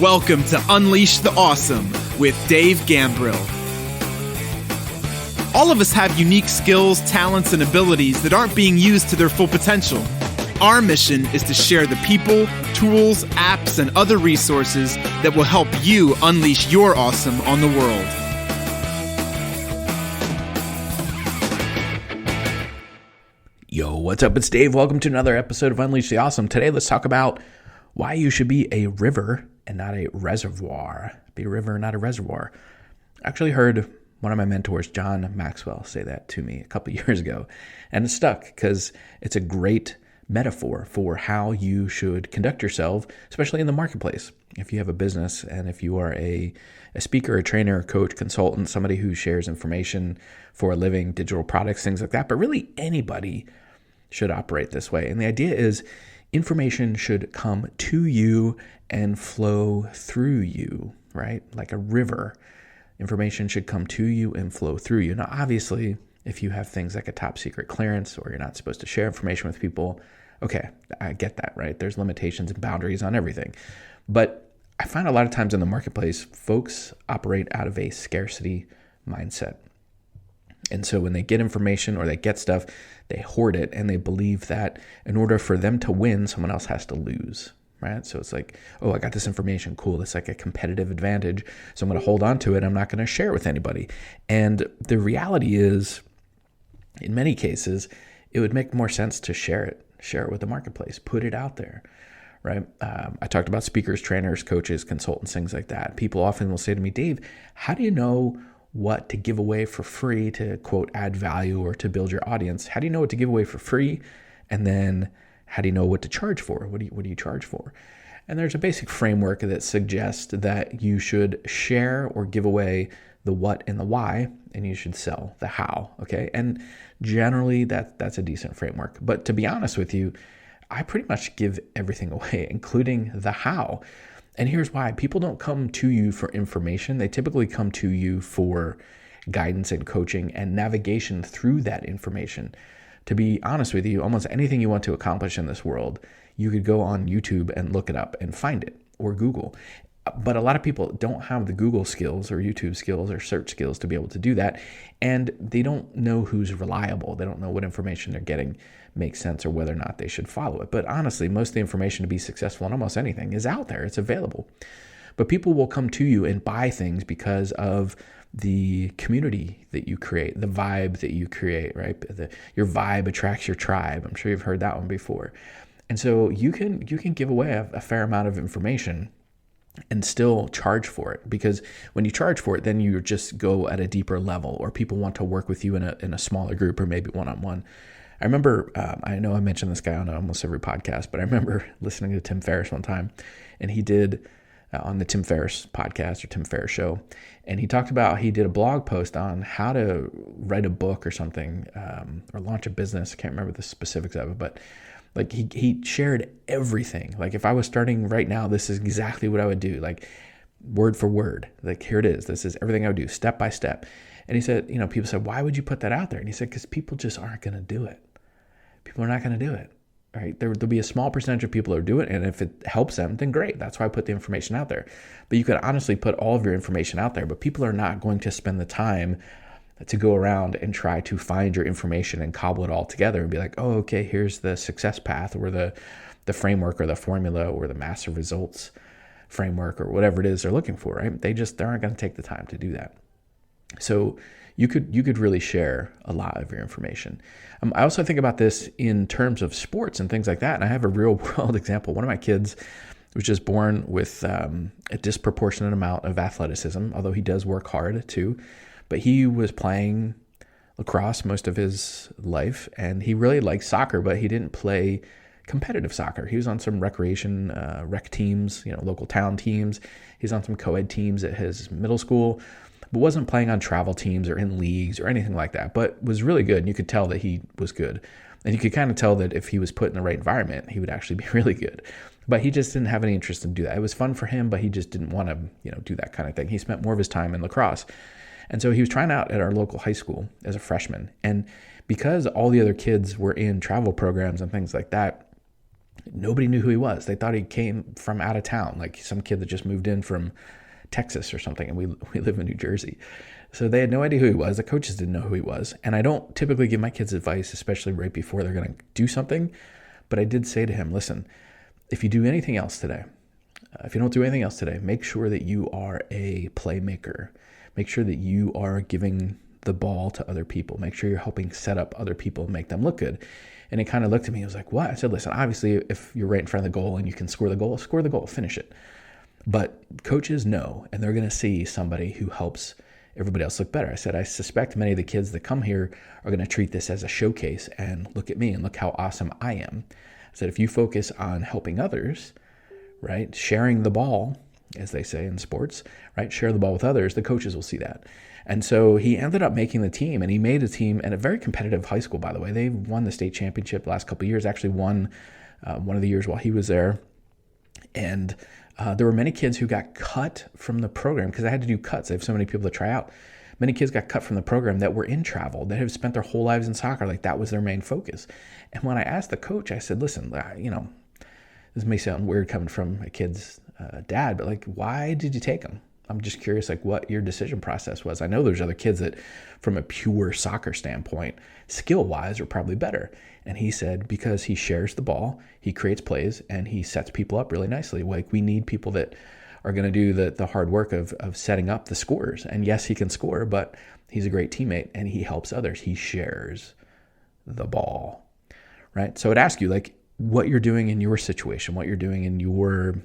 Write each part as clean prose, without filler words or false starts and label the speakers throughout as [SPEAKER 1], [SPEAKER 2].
[SPEAKER 1] Welcome to Unleash the Awesome with Dave Gambrill. All of us have unique skills, talents, and abilities that aren't being used to their full potential. Our mission is to share the people, tools, apps, and other resources that will help you unleash your awesome on the world.
[SPEAKER 2] Yo, what's up? It's Dave. Welcome to another episode of Unleash the Awesome. Today, let's talk about why you should be a river and not a reservoir. Be a river, not a reservoir. I actually heard one of my mentors, John Maxwell, say that to me a couple years ago, and it stuck because it's a great metaphor for how you should conduct yourself, especially in the marketplace. If you have a business and if you are a speaker, a trainer, a coach, consultant, somebody who shares information for a living, digital products, things like that, but really anybody should operate this way. And the idea is information should come to you and flow through you, right? Like a river. Information should come to you and flow through you. Now, obviously, if you have things like a top secret clearance or you're not supposed to share information with people, okay, I get that, right? There's limitations and boundaries on everything. But I find a lot of times in the marketplace, folks operate out of a scarcity mindset. And so when they get information or they get stuff, they hoard it and they believe that in order for them to win, someone else has to lose, right? So it's like, oh, I got this information. Cool. It's like a competitive advantage. So I'm going to hold on to it. I'm not going to share it with anybody. And the reality is, in many cases, it would make more sense to share it with the marketplace, put it out there, right? I talked about speakers, trainers, coaches, consultants, things like that. People often will say to me, Dave, how do you know what to give away for free to, quote, add value or to build your audience? How do you know what to give away for free? And then how do you know what to charge for? What do you charge for? And there's a basic framework that suggests that you should share or give away the what and the why, and you should sell the how, okay? And generally that's a decent framework. But to be honest with you, I pretty much give everything away, including the how. And here's why. People don't come to you for information. They typically come to you for guidance and coaching and navigation through that information. To be honest with you, almost anything you want to accomplish in this world, you could go on YouTube and look it up and find it, or Google. But a lot of people don't have the Google skills or YouTube skills or search skills to be able to do that. And they don't know who's reliable. They don't know what information they're getting makes sense or whether or not they should follow it. But honestly, most of the information to be successful in almost anything is out there. It's available. But people will come to you and buy things because of the community that you create, the vibe that you create, right? Your vibe attracts your tribe. I'm sure you've heard that one before. And so you can give away a fair amount of information and still charge for it, because when you charge for it, then you just go at a deeper level, or people want to work with you in a smaller group or maybe one-on-one. I remember, I know I mentioned this guy on almost every podcast, but I remember listening to Tim Ferriss one time, and he did on the Tim Ferriss podcast or Tim Ferriss Show, and he talked about, he did a blog post on how to write a book or something, or launch a business. I can't remember the specifics of it, but like he shared everything. Like if I was starting right now, this is exactly what I would do, like word for word. Like here it is. This is everything I would do step by step. And he said, people said, why would you put that out there? And he said, because people just aren't going to do it. People are not going to do it, right? There'll be a small percentage of people who do it. And if it helps them, then great. That's why I put the information out there. But you could honestly put all of your information out there, but people are not going to spend the time to go around and try to find your information and cobble it all together and be like, oh, okay, here's the success path or the framework or the formula or the massive results framework or whatever it is they're looking for, right? They aren't going to take the time to do that. So you could really share a lot of your information. I also think about this in terms of sports and things like that. And I have a real world example. One of my kids was just born with a disproportionate amount of athleticism, although he does work hard too. But he was playing lacrosse most of his life, and he really liked soccer, but he didn't play competitive soccer. He was on some recreation rec teams, local town teams. He's on some co-ed teams at his middle school, but wasn't playing on travel teams or in leagues or anything like that, but was really good. And you could tell that he was good. And you could kind of tell that if he was put in the right environment, he would actually be really good. But he just didn't have any interest in do that. It was fun for him, but he just didn't want to, do that kind of thing. He spent more of his time in lacrosse. And so he was trying out at our local high school as a freshman. And because all the other kids were in travel programs and things like that, Nobody knew who he was. They thought he came from out of town, like some kid that just moved in from Texas or something, and we live in New Jersey. So they had no idea who he was. The coaches didn't know who he was. And I don't typically give my kids advice, especially right before they're going to do something. But I did say to him, listen, if you do anything else today, if you don't do anything else today, make sure that you are a playmaker. Make sure that you are giving the ball to other people. Make sure you're helping set up other people and make them look good. And he kind of looked at me. He was like, what? I said, listen, obviously, if you're right in front of the goal and you can score the goal, finish it. But coaches know, and they're going to see somebody who helps everybody else look better. I said, I suspect many of the kids that come here are going to treat this as a showcase and look at me and look how awesome I am. I said, if you focus on helping others, right, sharing the ball, as they say in sports, right, share the ball with others, the coaches will see that. And so he ended up making the team, and he made a team at a very competitive high school, by the way. They won the state championship the last couple of years, actually won one of the years while he was there. And there were many kids who got cut from the program because I had to do cuts. I have so many people to try out. Many kids got cut from the program that were in travel, that have spent their whole lives in soccer. Like that was their main focus. And when I asked the coach, I said, listen, this may sound weird coming from a kid's dad, but like, why did you take him? I'm just curious, like what your decision process was. I know there's other kids that from a pure soccer standpoint, skill-wise are probably better. And he said, because he shares the ball, he creates plays, and he sets people up really nicely. Like we need people that are going to do the hard work of setting up the scores. And yes, he can score, but he's a great teammate and he helps others. He shares the ball, right? So I'd ask you like what you're doing in your situation, what you're doing in your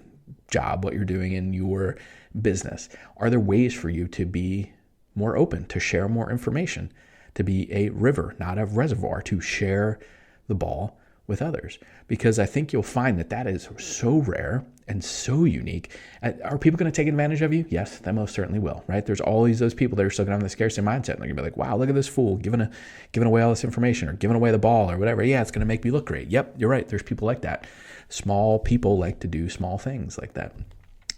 [SPEAKER 2] job, what you're doing in your business. Are there ways for you to be more open, to share more information, to be a river, not a reservoir, to share the ball with others? Because I think you'll find that is so rare and so unique. Are people going to take advantage of you? Yes, they most certainly will, right? There's always those people that are still going to have the scarcity mindset. And they're going to be like, wow, look at this fool giving away all this information or giving away the ball or whatever. Yeah, it's going to make me look great. Yep, you're right. There's people like that. Small people like to do small things like that.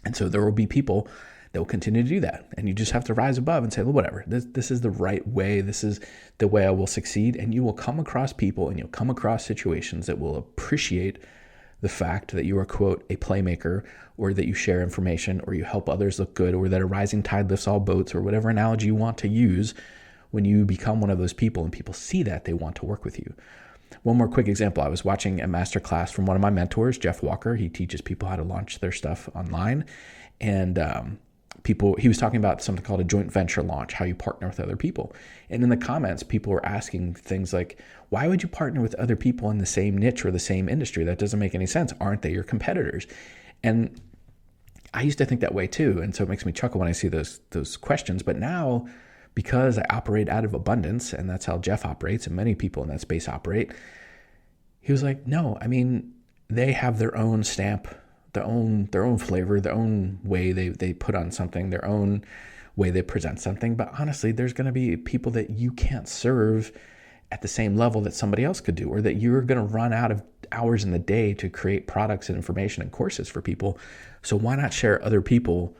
[SPEAKER 2] And so there will be people that will continue to do that. And you just have to rise above and say, well, whatever, this is the right way. This is the way I will succeed. And you will come across people and you'll come across situations that will appreciate the fact that you are, quote, a playmaker, or that you share information, or you help others look good, or that a rising tide lifts all boats, or whatever analogy you want to use. When you become one of those people and people see that, they want to work with you. One more quick example. I was watching a masterclass from one of my mentors, Jeff Walker. He teaches people how to launch their stuff online. And he was talking about something called a joint venture launch, how you partner with other people. And in the comments, people were asking things like, why would you partner with other people in the same niche or the same industry? That doesn't make any sense. Aren't they your competitors? And I used to think that way too. And so it makes me chuckle when I see those questions. But now, because I operate out of abundance, and that's how Jeff operates, and many people in that space operate, he was like, no, I mean, they have their own stamp, their own flavor, their own way they put on something, their own way they present something. But honestly, there's going to be people that you can't serve at the same level that somebody else could do, or that you're going to run out of hours in the day to create products and information and courses for people. So why not share other people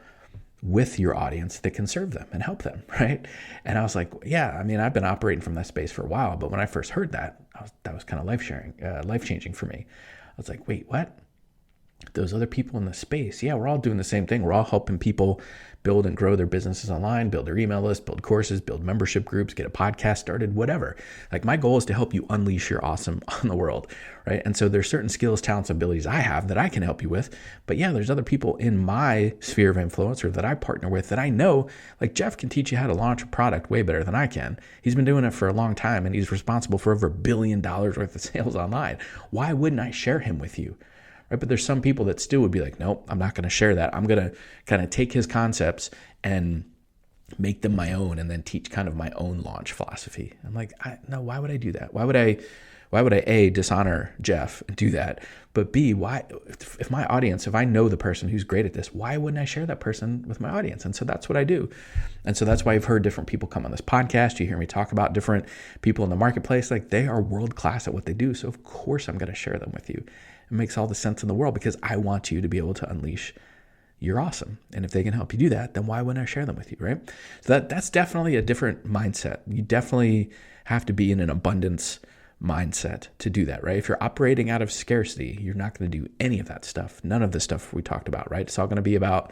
[SPEAKER 2] with your audience that can serve them and help them, right? And I was like, yeah, I mean, I've been operating from that space for a while, but when I first heard that, that was kind of life-changing for me. I was like, wait, what? Those other people in the space, yeah, we're all doing the same thing. We're all helping people build and grow their businesses online, build their email list, build courses, build membership groups, get a podcast started, whatever. Like my goal is to help you unleash your awesome on the world, right? And so there's certain skills, talents, abilities I have that I can help you with. But yeah, there's other people in my sphere of influence or that I partner with that I know, like Jeff can teach you how to launch a product way better than I can. He's been doing it for a long time and he's responsible for over $1 billion worth of sales online. Why wouldn't I share him with you? Right? But there's some people that still would be like, nope, I'm not going to share that. I'm going to kind of take his concepts and make them my own and then teach kind of my own launch philosophy. I'm like, no, why would I do that? Why would I A, dishonor Jeff and do that? But B, why, if my audience, if I know the person who's great at this, why wouldn't I share that person with my audience? And so that's what I do. And so that's why you've heard different people come on this podcast. You hear me talk about different people in the marketplace. Like they are world-class at what they do. So of course I'm going to share them with you. It makes all the sense in the world because I want you to be able to unleash your awesome. And if they can help you do that, then why wouldn't I share them with you, right? So that's definitely a different mindset. You definitely have to be in an abundance mindset to do that, right? If you're operating out of scarcity, you're not going to do any of that stuff. None of the stuff we talked about, right? It's all going to be about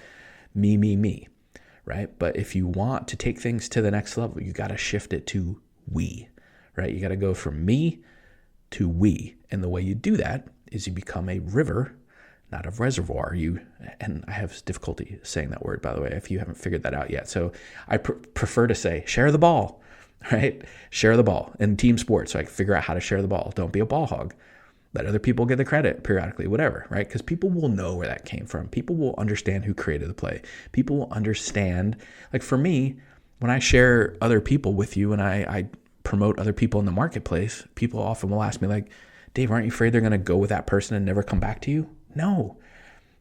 [SPEAKER 2] me, right? But if you want to take things to the next level, you got to shift it to we, right? You got to go from me to we. And the way you do that is you become a river, not a reservoir. And I have difficulty saying that word, by the way, if you haven't figured that out yet. So I prefer to say, share the ball, right? Share the ball in team sports. So I can figure out how to share the ball. Don't be a ball hog. Let other people get the credit periodically, whatever, right? Because people will know where that came from. People will understand who created the play. People will understand. Like for me, when I share other people with you and I promote other people in the marketplace, people often will ask me like, Dave, aren't you afraid they're going to go with that person and never come back to you? No,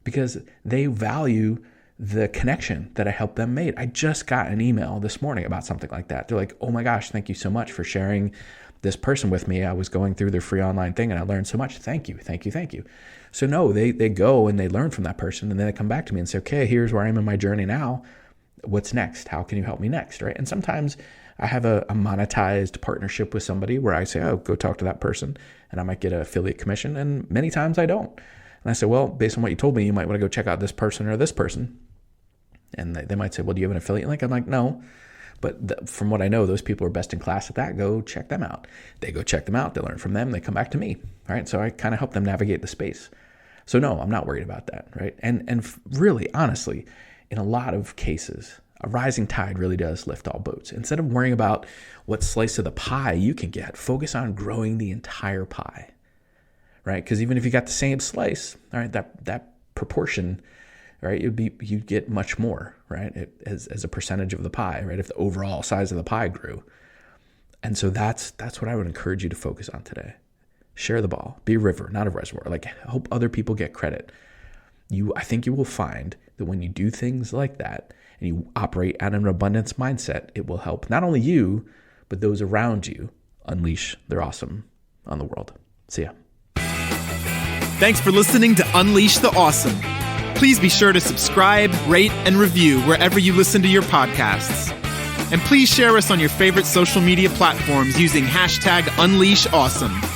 [SPEAKER 2] because they value the connection that I helped them make. I just got an email this morning about something like that. They're like, oh my gosh, thank you so much for sharing this person with me. I was going through their free online thing and I learned so much. Thank you. So no, they go and they learn from that person and then they come back to me and say, okay, here's where I am in my journey now. What's next? How can you help me next? Right. And sometimes I have a monetized partnership with somebody where I say, oh, go talk to that person and I might get an affiliate commission. And many times I don't. And I say, well, based on what you told me, you might want to go check out this person or this person. And they might say, well, do you have an affiliate link? I'm like, no. But from what I know, those people are best in class at that. Go check them out. They go check them out. They learn from them. They come back to me. Right. So I kind of help them navigate the space. So no, I'm not worried about that. Right. And really, honestly, in a lot of cases, a rising tide really does lift all boats. Instead of worrying about what slice of the pie you can get, focus on growing the entire pie. Right. Because even if you got the same slice, all right, that proportion, right, you'd get much more, right, as a percentage of the pie, right, if the overall size of the pie grew. And so that's what I would encourage you to focus on today. Share the ball. Be a river, not a reservoir. Like, help other people get credit. I think you will find that when you do things like that and you operate at an abundance mindset, it will help not only you, but those around you unleash their awesome on the world. See ya.
[SPEAKER 1] Thanks for listening to Unleash the Awesome. Please be sure to subscribe, rate, and review wherever you listen to your podcasts. And please share us on your favorite social media platforms using #UnleashAwesome.